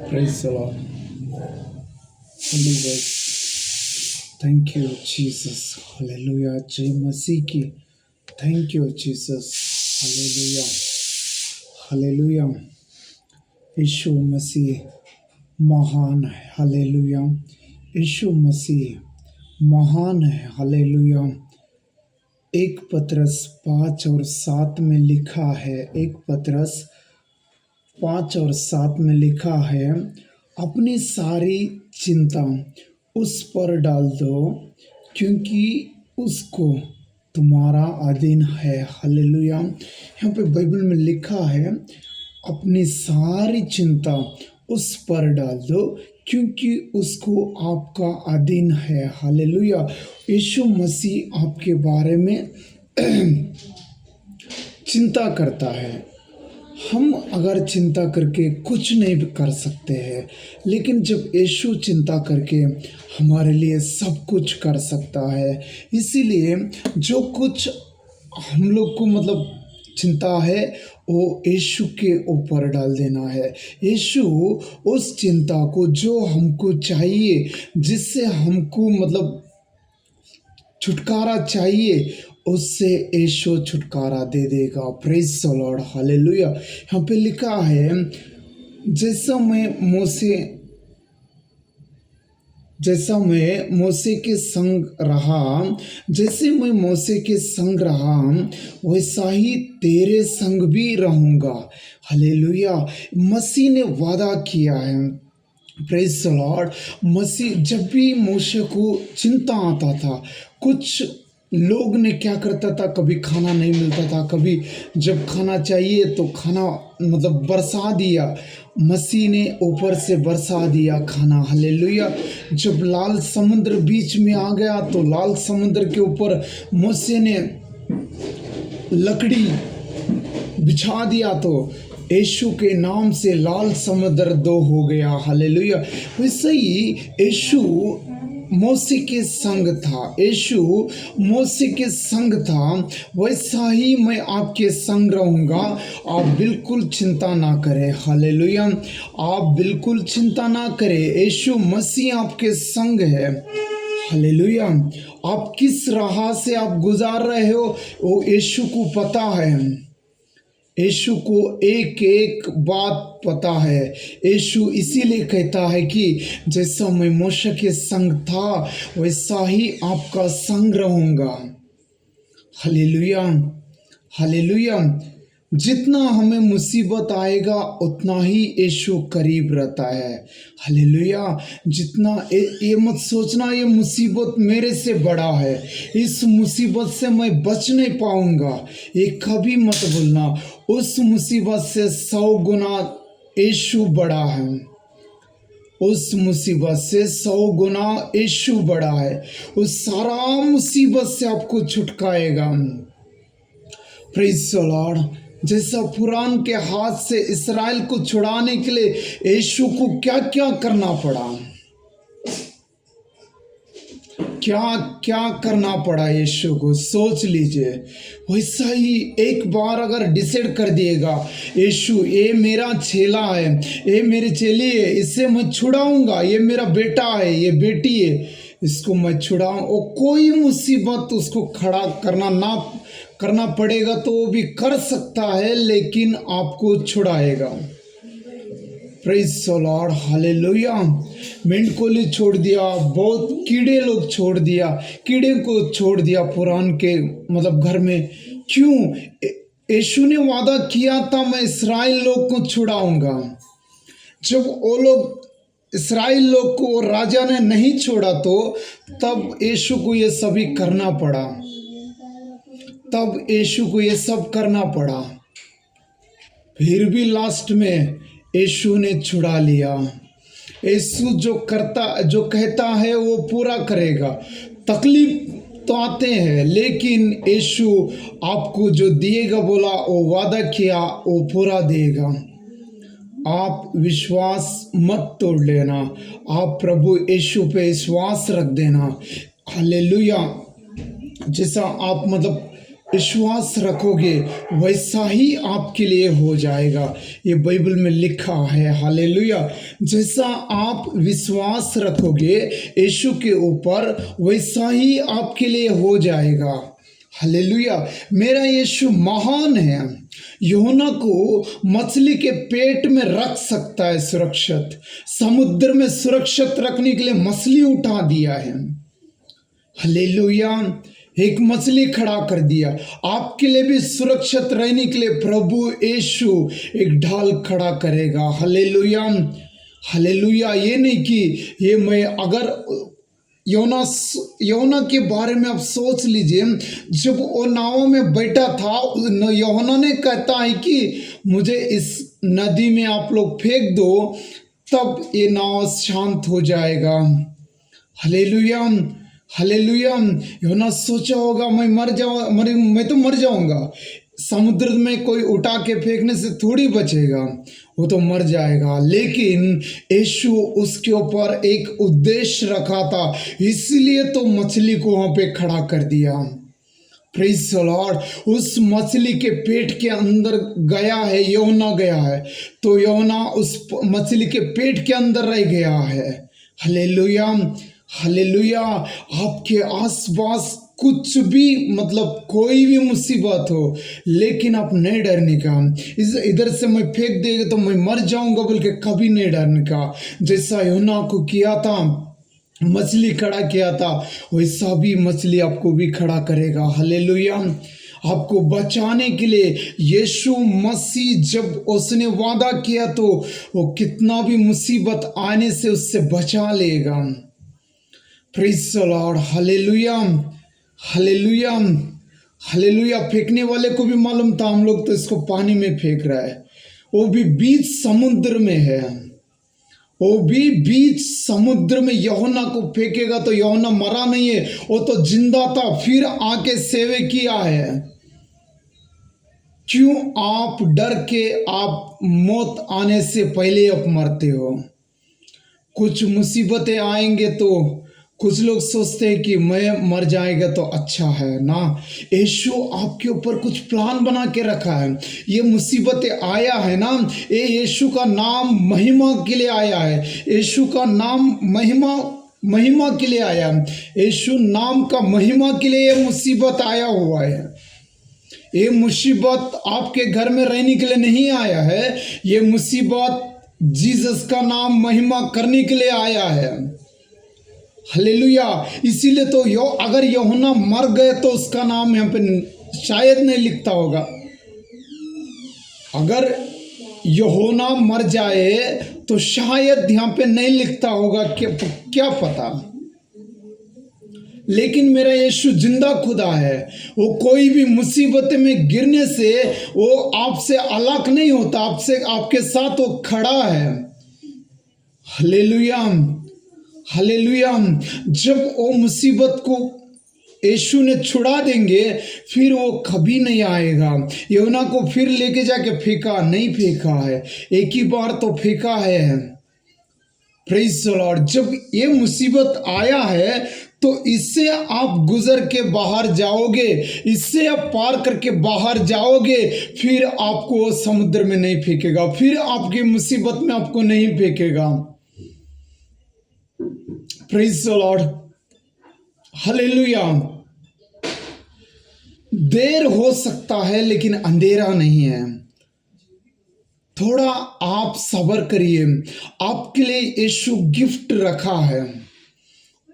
Praise the Lord. Holy Ghost. Thank you, Jesus. Hallelujah. जय मसीह की. Thank you, Jesus. Hallelujah. Hallelujah. यीशु मसीह महान है. Hallelujah. यीशु मसीह महान है. Hallelujah. एक पतरस 5 और 7 में लिखा है. एक पतरस 5 और 7 में लिखा है, अपनी सारी चिंता उस पर डाल दो क्योंकि उसको तुम्हारा अधीन है. हालेलुया. यहाँ पे बाइबल में लिखा है, अपनी सारी चिंता उस पर डाल दो क्योंकि उसको आपका अधीन है. हालेलुया. यीशु मसीह आपके बारे में चिंता करता है. हम अगर चिंता करके कुछ नहीं कर सकते हैं, लेकिन जब यीशु चिंता करके हमारे लिए सब कुछ कर सकता है. इसीलिए जो कुछ हम लोग को चिंता है वो यीशु के ऊपर डाल देना है. यीशु उस चिंता को जो हमको चाहिए, जिससे हमको छुटकारा चाहिए, उससे यीशु छुटकारा दे देगा. Praise the lord. हालेलुया. यहाँ पे लिखा है, जैसा मैं मूसे के संग रहा, वैसा ही तेरे संग भी रहूंगा. हालेलुया. मसीह ने वादा किया है. Praise the Lord. मसीह जब भी मूसे को चिंता आता था, कुछ लोग ने क्या करता था, कभी खाना नहीं मिलता था, कभी जब खाना चाहिए तो खाना बरसा दिया. मसीह ने ऊपर से बरसा दिया खाना. हालेलुया. जब लाल समुद्र बीच में आ गया तो लाल समुद्र के ऊपर मूसे ने लकड़ी बिछा दिया तो यीशु के नाम से लाल समुद्र 2 हो गया. हालेलुया. वैसे ही यीशु मूसे के संग था, वैसा ही मैं आपके संग रहूँगा. आप बिल्कुल चिंता ना करें. हालेलुया. आप बिल्कुल चिंता ना करें. यीशु मसीह आपके संग है. हालेलुया. आप किस राह से आप गुजार रहे हो, वो यीशु को पता है. यीशु को एक एक बात पता है. यीशु इसीलिए कहता है कि जैसा मैं मूसा के संग था, वैसा ही आपका संग रहूँगा. हालेलुया. हालेलुया. जितना हमें मुसीबत आएगा उतना ही यीशु करीब रहता है. हालेलुया. जितना ये मत सोचना ये मुसीबत मेरे से बड़ा है, इस मुसीबत से मैं बच नहीं पाऊंगा, ये कभी मत बोलना. उस मुसीबत से 100 गुना यीशु बड़ा है. उस मुसीबत से 100 गुना यीशु बड़ा है. उस सारा मुसीबत से आपको छुटकाएगा. Praise the Lord. जैसा फुरौन के हाथ से इस्राएल को छुड़ाने के लिए यीशु को क्या क्या करना पड़ा, क्या क्या करना पड़ा यीशु को, सोच लीजिए. वैसा ही एक बार अगर डिसाइड कर दिएगा, यीशु ये मेरा चेला है, ये मेरे चेली है, इससे मैं छुड़ाऊंगा, ये मेरा बेटा है, ये बेटी है, इसको मैं छुड़ाऊँ, और कोई मुसीबत उसको खड़ा करना पड़ेगा तो वो भी कर सकता है, लेकिन आपको छुड़ाएगा. Praise the lord. हालेलुया. मेंढकोली छोड़ दिया, बहुत कीड़े लोग छोड़ दिया, कीड़े को छोड़ दिया फुरौन के घर में. क्यों? यीशु ने वादा किया था, मैं इस्राएल लोग को छुड़ाऊंगा. जब वो लोग इस्राएल लोग को राजा ने नहीं छोड़ा तो तब यीशु को ये सभी करना पड़ा. तब यीशु को ये सब करना पड़ा. फिर भी लास्ट में यीशु ने छुड़ा लिया. यीशु जो कहता है वो पूरा करेगा. तकलीफ तो आते हैं, लेकिन यीशु आपको जो दिएगा, बोला वो वादा किया, वो पूरा देगा. आप विश्वास मत तोड़ लेना. आप प्रभु यीशु पे विश्वास रख देना. हालेलुया. जैसा आप विश्वास रखोगे वैसा ही आपके लिए हो जाएगा। ये बाइबल में लिखा है, हालेलुया। जैसा आप विश्वास रखोगे यीशु के ऊपर वैसा ही आपके लिए हो जाएगा, हालेलुया। मेरा यीशु महान है, यूहन्ना को मछली के पेट में रख सकता है सुरक्षित, समुद्र में सुरक्षित रखने के लिए मछली उठा दिया है, हालेलुया। एक मछली खड़ा कर दिया, आपके लिए भी सुरक्षित रहने के लिए प्रभु यीशु एक ढाल खड़ा करेगा, हालेलुया, हालेलुया। ये नहीं कि ये मैं अगर यूहन्ना के बारे में आप सोच लीजिए, जब वो नाव में बैठा था यूहन्ना ने कहता है कि मुझे इस नदी में आप लोग फेंक दो तब ये नाव शांत हो जाएगा, हालेलुया, हालेलुया। यूहन्ना सोचा होगा मैं तो मर जाऊंगा, समुद्र में कोई उठा के फेंकने से थोड़ी बचेगा, वो तो मर जाएगा। लेकिन यीशु उसके ऊपर एक उद्देश्य रखा था, इसलिए तो मछली को वहां पे खड़ा कर दिया। Praise the Lord. उस मछली के पेट के अंदर गया है, यूहन्ना गया है, तो यूहन्ना उस मछली के पेट के अंदर रह गया है, हालेलुया, हालेलुया। आपके आसपास कुछ भी मतलब कोई भी मुसीबत हो, लेकिन आप नहीं डरने का। इधर से मैं फेंक देगा तो मैं मर जाऊंगा बोल के कभी नहीं डरने का। जैसा यूहन्ना को किया था, मछली खड़ा किया था, वैसा भी मछली आपको भी खड़ा करेगा, हालेलुया। आपको बचाने के लिए यीशु मसीह जब उसने वादा किया तो वो कितना भी मुसीबत आने से उससे बचा लेगा। Praise the lord, hallelujah, hallelujah, hallelujah. फेंकने वाले को भी मालूम था हम लोग तो इसको पानी में फेंक रहा है, वो भी बीच समुद्र में है, वो भी बीच समुद्र में यूहन्ना को फेंकेगा तो यूहन्ना मरा नहीं है, वो तो जिंदा था, फिर आके सेवे किया है। क्यों आप डर के आप मौत आने से पहले आप मरते हो? कुछ मुसीबतें आएंगे तो कुछ लोग सोचते हैं कि मैं मर जाएगा तो अच्छा है ना। यीशु आपके ऊपर कुछ प्लान बना के रखा है। ये मुसीबतें आया है ना, ये यीशु का नाम महिमा के लिए आया है, यीशु का नाम महिमा के लिए आया है, यीशु नाम का महिमा के लिए ये मुसीबत आया हुआ है। ये मुसीबत आपके घर में रहने के लिए नहीं आया है, ये मुसीबत जीसस का नाम महिमा करने के लिए आया है, हालेलुया। इसीलिए तो अगर यूहन्ना मर गए तो उसका नाम यहाँ पे शायद नहीं लिखता होगा। अगर यूहन्ना मर जाए तो शायद यहाँ पे नहीं लिखता होगा, क्या पता। लेकिन मेरा यीशु जिंदा खुदा है, वो कोई भी मुसीबत में गिरने से वो आपसे अलग नहीं होता, आपके साथ वो खड़ा है, हालेलुया, हालेलुया। जब वो मुसीबत को यीशु ने छुड़ा देंगे फिर वो कभी नहीं आएगा। यूहन्ना को फिर लेके जाके फेंका नहीं, फेंका है एक ही बार तो फेंका है। Praise the Lord. जब ये मुसीबत आया है तो इससे आप गुजर के बाहर जाओगे, इससे आप पार करके बाहर जाओगे, फिर आपको समुद्र में नहीं फेंकेगा, फिर आपकी मुसीबत में आपको नहीं फेंकेगा। Praise the lord, hallelujah. देर हो सकता है लेकिन अंधेरा नहीं है। थोड़ा आप सब्र करिए, आपके लिए यीशु गिफ्ट रखा है।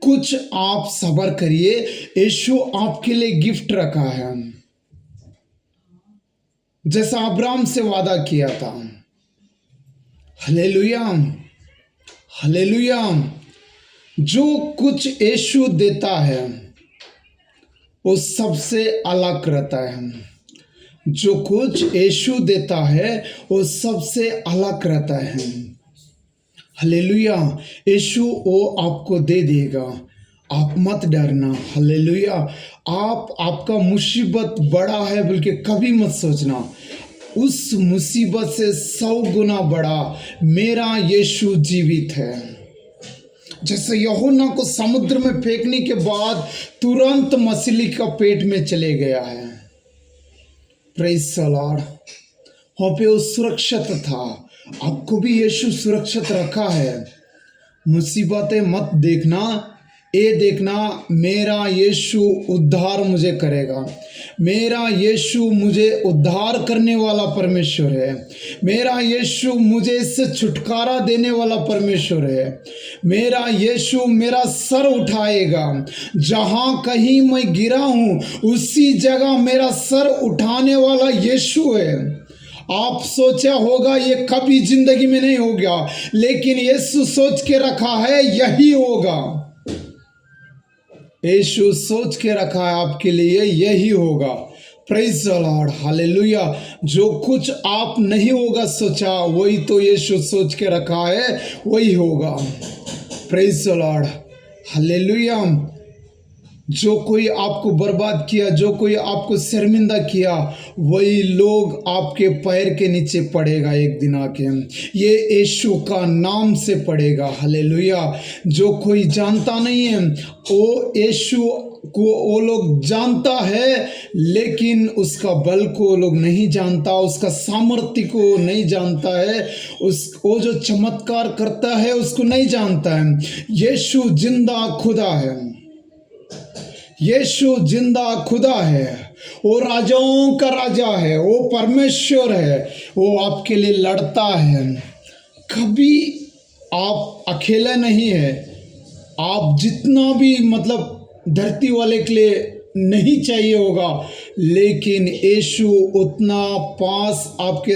कुछ आप सब्र करिए, यीशु आपके लिए गिफ्ट रखा है। जैसा अब्राहम से वादा किया था, हालेलुया, हालेलुया। जो कुछ यीशु देता है वो सबसे अलग रहता है। जो कुछ यीशु देता है वो सबसे अलग रहता है, हालेलुया। यीशु वो आपको दे देगा, आप मत डरना, हालेलुया। आपका मुसीबत बड़ा है बोल के कभी मत सोचना, उस मुसीबत से 100 गुना बड़ा मेरा यीशु जीवित है। जैसे यूहन्ना को समुद्र में फेंकने के बाद तुरंत मछली का पेट में चले गया है, प्रेज द लॉर्ड। वहाँ पे वो सुरक्षित था, आपको भी यीशु सुरक्षित रखा है। मुसीबतें मत देखना, ये देखना मेरा यीशु उद्धार मुझे करेगा, मेरा यीशु मुझे उद्धार करने वाला परमेश्वर है, मेरा यीशु मुझे इससे छुटकारा देने वाला परमेश्वर है, मेरा यीशु मेरा सर उठाएगा। जहाँ कहीं मैं गिरा हूँ उसी जगह मेरा सर उठाने वाला यीशु है। आप सोचा होगा ये कभी जिंदगी में नहीं हो गया, लेकिन यीशु सोच के रखा है यही होगा। यीशु सोच के रखा है आपके लिए यही होगा। Praise the lord, hallelujah. जो कुछ आप नहीं होगा सोचा, वही तो यीशु सोच के रखा है वही होगा। Praise the lord, hallelujah. जो कोई आपको बर्बाद किया, जो कोई आपको शर्मिंदा किया, वही लोग आपके पैर के नीचे पड़ेगा एक दिन आके। ये यीशु का नाम से पड़ेगा, हालेलुया। जो कोई जानता नहीं है वो यीशु को वो लोग जानता है, लेकिन उसका बल को वो लोग नहीं जानता, उसका सामर्थ्य को नहीं जानता है, वो जो चमत्कार करता है उसको नहीं जानता है। यीशु जिंदा खुदा है, यीशु जिंदा खुदा है, वो राजाओं का राजा है, वो परमेश्वर है, वो आपके लिए लड़ता है। कभी आप अकेले नहीं है। आप जितना भी धरती वाले के लिए नहीं चाहिए होगा, लेकिन यीशु उतना पास आपके,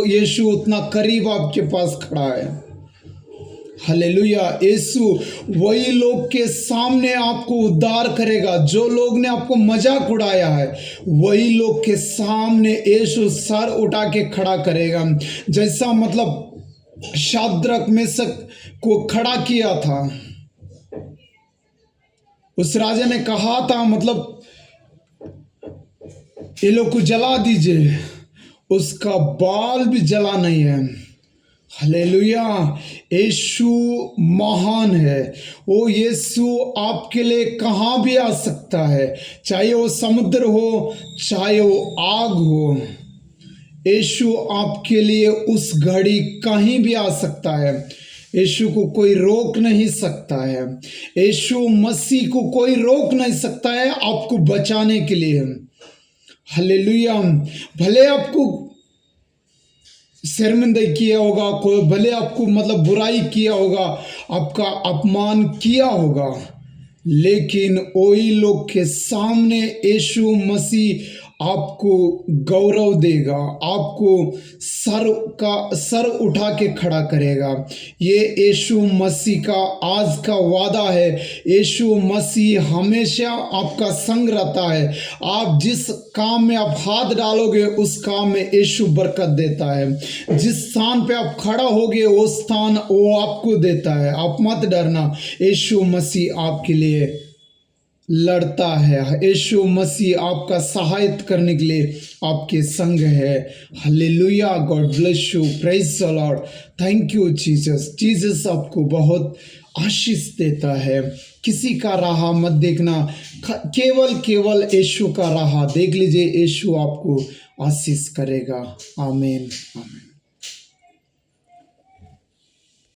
यीशु उतना करीब आपके पास खड़ा है। हालेलुया। यीशु वही लोग के सामने आपको उद्धार करेगा। जो लोग ने आपको मजाक उड़ाया है, वही लोग के सामने यीशु सर उठा के खड़ा करेगा। जैसा शाद्रक मेशक को खड़ा किया था, उस राजा ने कहा था ये लोग को जला दीजिए, उसका बाल भी जला नहीं है। हालेलुया। यीशु महान है। वो यीशु आपके लिए कहाँ भी आ सकता है, चाहे वो समुद्र हो, चाहे वो आग हो। यीशु आपके लिए उस घड़ी कहीं भी आ सकता है। यीशु को कोई रोक नहीं सकता है। यीशु मसीह को कोई रोक नहीं सकता है आपको बचाने के लिए। हालेलुया। भले आपको शर्मिंदा किया होगा, कोई भले आपको बुराई किया होगा, आपका अपमान किया होगा, लेकिन वही लोग के सामने यीशु मसीह आपको गौरव देगा, आपको सर उठा के खड़ा करेगा। ये यीशु मसीह का आज का वादा है। यीशु मसीह हमेशा आपका संग रहता है। आप जिस काम में आप हाथ डालोगे उस काम में यीशु बरकत देता है। जिस स्थान पे आप खड़ा होगे वो स्थान वो आपको देता है। आप मत डरना, यीशु मसीह आपके लिए लड़ता है। यीशु मसीह आपका सहायता करने के लिए आपके संग है। Hallelujah. God bless you. Praise the Lord. Thank you Jesus. Jesus आपको बहुत आशीष देता है। किसी का राह मत देखना, केवल यीशु का राह देख लीजिए। यीशु आपको आशीष करेगा। आमीन आमीन।